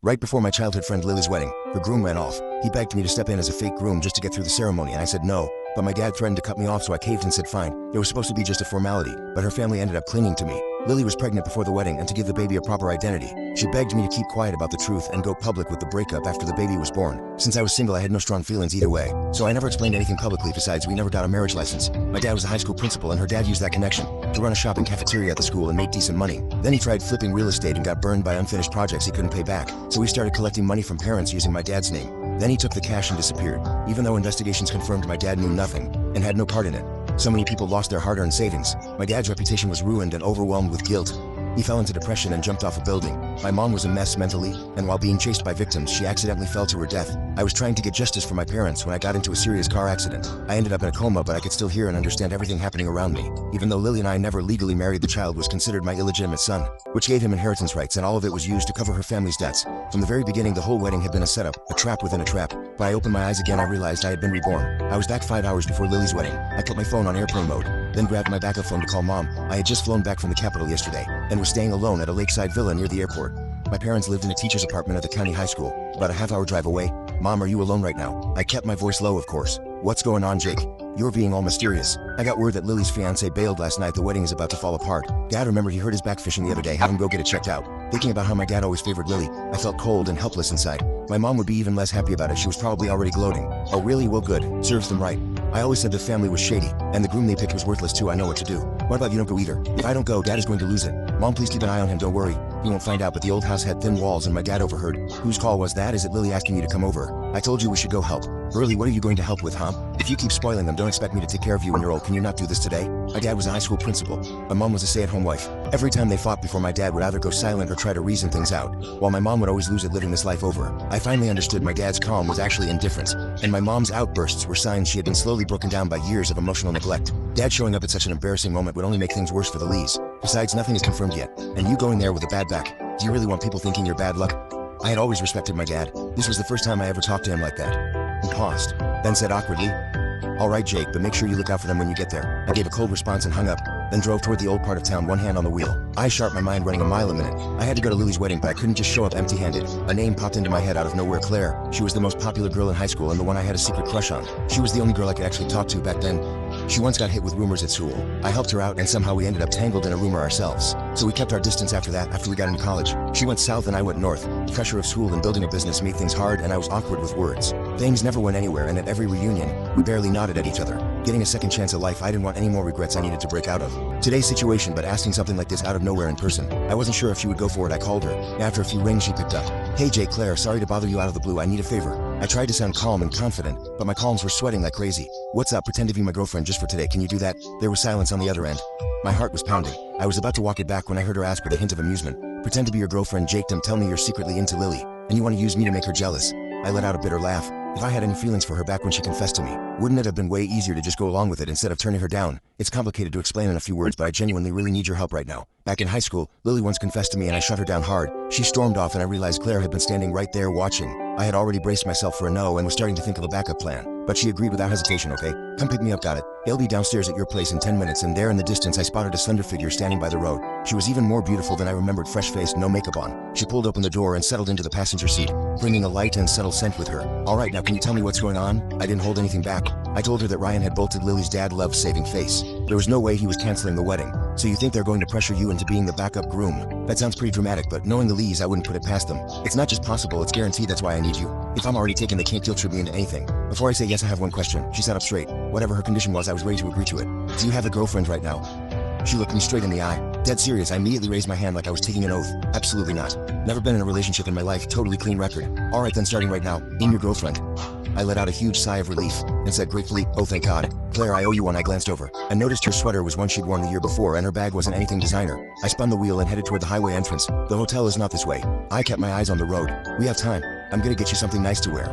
Right before my childhood friend Lily's wedding, the groom ran off. He begged me to step in as a fake groom just to get through the ceremony, and I said no. But my dad threatened to cut me off, so I caved and said fine. It was supposed to be just a formality, but her family ended up clinging to me. Lily was pregnant before the wedding, and to give the baby a proper identity, she begged me to keep quiet about the truth and go public with the breakup after the baby was born. Since I was single, I had no strong feelings either way, so I never explained anything publicly. Besides, we never got a marriage license. My dad was a high school principal, and her dad used that connection to run a shop and cafeteria at the school and made decent money. Then he tried flipping real estate and got burned by unfinished projects he couldn't pay back, so we started collecting money from parents using my dad's name. Then he took the cash and disappeared, even though investigations confirmed my dad knew nothing and had no part in it. So many people lost their hard-earned savings. My dad's reputation was ruined and overwhelmed with guilt. He fell into depression and jumped off a building. My mom was a mess mentally, and while being chased by victims, she accidentally fell to her death. I was trying to get justice for my parents when I got into a serious car accident. I ended up in a coma, but I could still hear and understand everything happening around me. Even though Lily and I never legally married, the child was considered my illegitimate son, which gave him inheritance rights, and all of it was used to cover her family's debts. From the very beginning, the whole wedding had been a setup, a trap within a trap. But I opened my eyes again, I realized I had been reborn. I was back 5 hours before Lily's wedding. I put my phone on airplane mode, then grabbed my backup phone to call mom. I had just flown back from the capital yesterday, and was staying alone at a lakeside villa near the airport. My parents lived in a teacher's apartment at the county high school, about a half-hour drive away. Mom, are you alone right now? I kept my voice low, of course. What's going on, Jake? You're being all mysterious. I got word that Lily's fiancé bailed last night. The wedding is about to fall apart. Dad remembered he hurt his back fishing the other day. Have him go get it checked out. Thinking about how my dad always favored Lily, I felt cold and helpless inside. My mom would be even less happy about it. She was probably already gloating. Oh really? Well good. Serves them right. I always said the family was shady, and the groom they picked was worthless too. I know what to do. What about you don't go either? If I don't go, Dad is going to lose it. Mom, please keep an eye on him, don't worry. He won't find out, but the old house had thin walls and my dad overheard. Whose call was that? Is it Lily asking you to come over? I told you we should go help. Early, what are you going to help with, huh? If you keep spoiling them, don't expect me to take care of you when you're old. Can you not do this today? My dad was a high school principal. My mom was a stay-at-home wife. Every time they fought before, my dad would either go silent or try to reason things out, while my mom would always lose it living this life over. I finally understood my dad's calm was actually indifference, and my mom's outbursts were signs she had been slowly broken down by years of emotional neglect. Dad showing up at such an embarrassing moment would only make things worse for the Lees. Besides, nothing is confirmed yet, and you going there with a bad back. Do you really want people thinking you're bad luck? I had always respected my dad. This was the first time I ever talked to him like that. He paused, then said awkwardly, "All right, Jake, but make sure you look out for them when you get there." I gave a cold response and hung up, then drove toward the old part of town, one hand on the wheel. Eyes sharp, my mind running a mile a minute. I had to go to Lily's wedding, but I couldn't just show up empty-handed. A name popped into my head out of nowhere: Claire. She was the most popular girl in high school and the one I had a secret crush on. She was the only girl I could actually talk to back then. She once got hit with rumors at school. I helped her out, and somehow we ended up tangled in a rumor ourselves. So we kept our distance after that, after we got into college. She went south and I went north. The pressure of school and building a business made things hard, and I was awkward with words. Things never went anywhere, and at every reunion, we barely nodded at each other. Getting a second chance at life, I didn't want any more regrets I needed to break out of. Today's situation, but asking something like this out of nowhere in person. I wasn't sure if she would go for it. I called her. After a few rings, she picked up. "Hey Jake, Claire, sorry to bother you out of the blue. I need a favor." I tried to sound calm and confident, but my palms were sweating like crazy. "What's up? Pretend to be my girlfriend just for today. Can you do that?" There was silence on the other end. My heart was pounding. I was about to walk it back when I heard her ask with a hint of amusement, "Pretend to be your girlfriend, Jake. Tell me you're secretly into Lily, and you want to use me to make her jealous." I let out a bitter laugh. If I had any feelings for her back when she confessed to me, wouldn't it have been way easier to just go along with it instead of turning her down? It's complicated to explain in a few words, but I genuinely really need your help right now. Back in high school, Lily once confessed to me and I shut her down hard. She stormed off and I realized Claire had been standing right there watching. I had already braced myself for a no and was starting to think of a backup plan. But she agreed without hesitation. "Okay, come pick me up, got it. I'll be downstairs at your place in 10 minutes, and there in the distance I spotted a slender figure standing by the road. She was even more beautiful than I remembered, fresh-faced, no makeup on. She pulled open the door and settled into the passenger seat, bringing a light and subtle scent with her. "All right, now can you tell me what's going on?" I didn't hold anything back. I told her that Ryan had bolted. Lily's dad loved saving face. There was no way he was canceling the wedding. "So you think they're going to pressure you into being the backup groom?" That sounds pretty dramatic, but knowing the Lees, I wouldn't put it past them. It's not just possible, it's guaranteed. That's why I need you. If I'm already taken, they can't guilt-trip me into anything. Before I say yes, I have one question. She sat up straight. Whatever her condition was, I was ready to agree to it. "Do you have a girlfriend right now?" She looked me straight in the eye. Dead serious. I immediately raised my hand like I was taking an oath. "Absolutely not. Never been in a relationship in my life. Totally clean record." "All right then, starting right now. In your girlfriend." I let out a huge sigh of relief and said gratefully, "Oh thank God. Claire, I owe you one." I glanced over and noticed her sweater was one she'd worn the year before and her bag wasn't anything designer. I spun the wheel and headed toward the highway entrance. "The hotel is not this way." I kept my eyes on the road. "We have time. I'm gonna get you something nice to wear."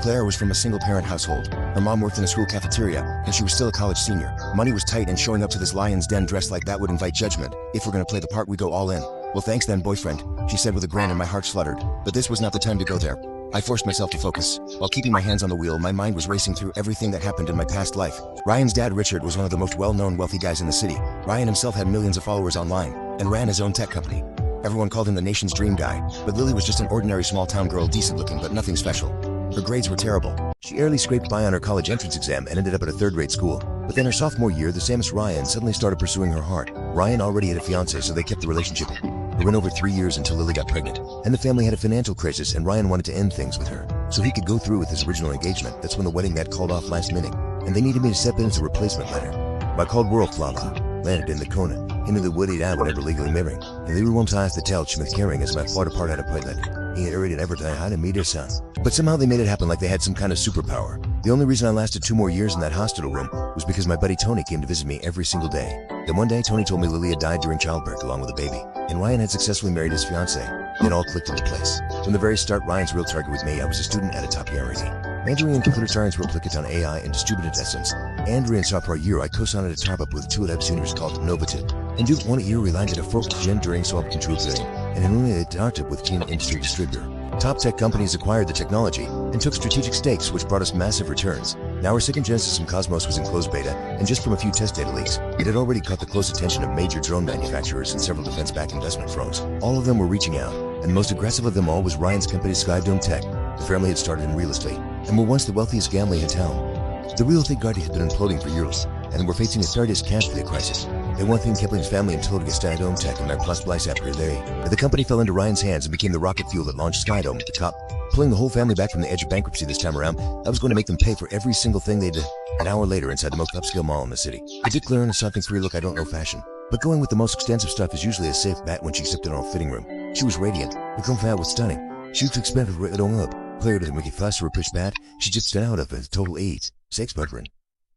Claire was from a single-parent household. Her mom worked in a school cafeteria, and she was still a college senior. Money was tight, and showing up to this lion's den dressed like that would invite judgment. If we're gonna play the part, we go all in. "Well, thanks then, boyfriend," she said with a grin, and my heart fluttered. But this was not the time to go there. I forced myself to focus. While keeping my hands on the wheel, my mind was racing through everything that happened in my past life. Ryan's dad, Richard, was one of the most well-known wealthy guys in the city. Ryan himself had millions of followers online, and ran his own tech company. Everyone called him the nation's dream guy, but Lily was just an ordinary small-town girl, decent looking but nothing special. Her grades were terrible. She barely scraped by on her college entrance exam and ended up at a third-rate school. But then her sophomore year, the same as Ryan suddenly started pursuing her heart. Ryan already had a fiancé, so they kept the relationship. It went over 3 years until Lily got pregnant, and the family had a financial crisis, and Ryan wanted to end things with her, so he could go through with his original engagement. That's when the wedding got called off last minute, and they needed me to step in as a replacement letter. My called world flala landed in the Kona, into the woody down whenever legally marrying, and they were one size the tell with caring as my fought apart had a pilot. He had already never died had to meet his son. But somehow they made it happen like they had some kind of superpower. The only reason I lasted 2 more years in that hospital room was because my buddy Tony came to visit me every single day. Then one day Tony told me Lily had died during childbirth along with a baby, and Ryan had successfully married his fiancée. It all clicked into place. From the very start, Ryan's real target was me. I was a student at a top university, majoring in computer science, replicate on AI and distributed essence. Andrea in sophomore year, I co-signed a startup with 2 Labs juniors called Novative. And due 1 year, we landed a 4th gen during solve contributing, and in only a startup with keen industry distributor. Top tech companies acquired the technology and took strategic stakes, which brought us massive returns. Now our second gen system Cosmos was in closed beta, and just from a few test data leaks, it had already caught the close attention of major drone manufacturers and several defense-backed investment firms. All of them were reaching out, and the most aggressive of them all was Ryan's company Skydome Tech. The family had started in real estate, and were once the wealthiest family in town. The real estate guard had been imploding for years, and were facing a serious cash flow crisis. And one thing kept his family until to get Skydome Tech and their plus splice after the company fell into Ryan's hands and became the rocket fuel that launched Skydome at the top. Pulling the whole family back from the edge of bankruptcy this time around, I was going to make them pay for every single thing they did. An hour later, inside the most upscale mall in the city, I did clear in a something free look I don't know fashion. But going with the most extensive stuff is usually a safe bet when she stepped in our fitting room. She was radiant, her comfort was stunning. She was expensive right on up. Cleared and Mickey Foster push bat, she just stood out of a total 8. 6 buttering.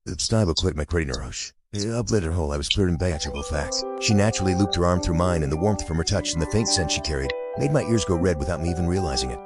The style quit my credit rush. Up let her hole, I was cleared in actual facts. She naturally looped her arm through mine, and the warmth from her touch and the faint scent she carried made my ears go red without me even realizing it.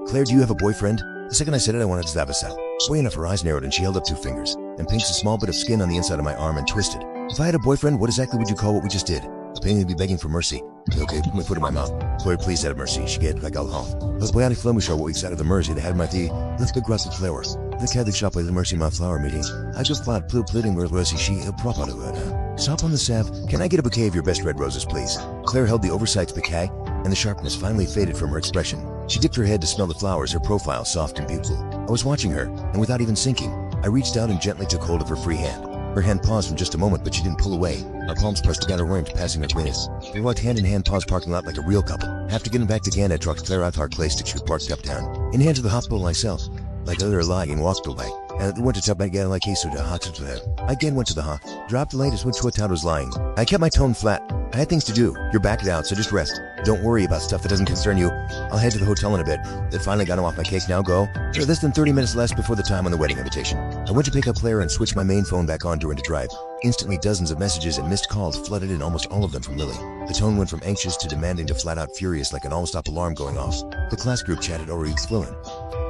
Claire, do you have a boyfriend? The second I said it, I wanted to stab us out. Way enough, her eyes narrowed and she held up 2 fingers, and pinched a small bit of skin on the inside of my arm and twisted. If I had a boyfriend, what exactly would you call what we just did? A pain to be begging for mercy. Okay, put my foot in my mouth. Claire, please have mercy. She get like alcohol. Let's play out of flemish what we said of the mercy that had my tea. Let's go grab the flower. The Catholic shop by the mercy my flower meeting. I just flat pleading where mercy she a prop out of it. Stop on the salve. Can I get a bouquet of your best red roses, please? Claire held the oversized bouquet, and the sharpness finally faded from her expression. She dipped her head to smell the flowers, her profile soft and beautiful. I was watching her, and without even sinking, I reached out and gently took hold of her free hand. Her hand paused for just a moment, but she didn't pull away. Our palms pressed together, weren't passing between us. We walked hand in hand past parking lot like a real couple. After getting back to Gannett, trucked Claire out our place to she parked uptown. In hand to the hospital myself, like other lying and walked away. And went to tub again like he so to hot to there. I again went to the dropped the latest which what town was lying. I kept my tone flat. I had things to do. You're backed out, so just rest. Don't worry about stuff that doesn't concern you. I'll head to the hotel in a bit. They finally got him off my case. Now go. There's less than 30 minutes less before the time on the wedding invitation. I went to pick up Claire and switch my main phone back on during the drive. Instantly, dozens of messages and missed calls flooded in, almost all of them from Lily. The tone went from anxious to demanding to flat-out furious, like an all-stop alarm going off. The class group chat had already flowing.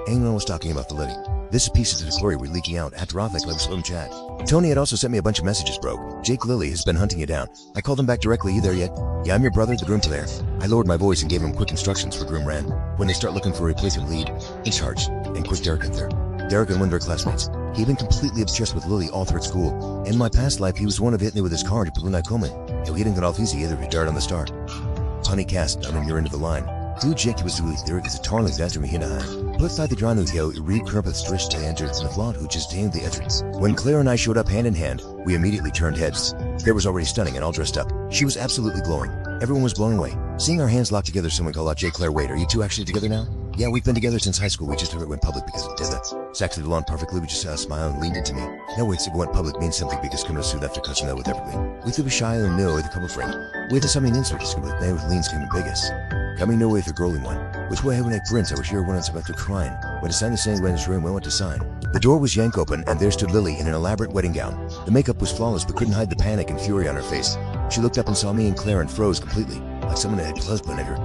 Anyone was talking about the wedding. This piece of the glory were leaking out after off like slow chat. Tony had also sent me a bunch of messages, bro. Jake Lily has been hunting you down. I called him back directly. You there yet? Yeah, I'm your brother, the groom's there. I lowered my voice and gave him quick instructions for Groom Ran. When they start looking for a replacement lead, in charge, and quick Derek in there. Derek and one of their classmates. He had been completely obsessed with Lily all through school. In my past life, he was the one of hitting me with his car to Paluna Komen. He didn't get off easy either, he darted on the start. Honey cast down on your end of the line. Dude, Jake was really Derek is a tarling that to me here now. Put side the drano here, read Kerpeth strish to enter the flawed who just tamed the entrance. When Claire and I showed up hand in hand, we immediately turned heads. Claire was already stunning and all dressed up. She was absolutely glowing. Everyone was blown away. Seeing our hands locked together, someone called out, Jake, Claire, wait, are you two actually together now? Yeah, we've been together since high school. We just never went public because it did that. It's actually the lawn perfectly. We just smiled and leaned into me. No, wait, so we went public means simply because coming to soon after cousin with everything. We threw a shy and no with a couple friend. We had something in with name with leans coming biggest. Coming no way for growling one. Which way haven't I prince? I was here when I was about to crying. When the sign the saying when his room, we went to sign. The door was yanked open and there stood Lily in an elaborate wedding gown. The makeup was flawless but couldn't hide the panic and fury on her face. She looked up and saw me and Claire and froze completely, like someone had husband at her.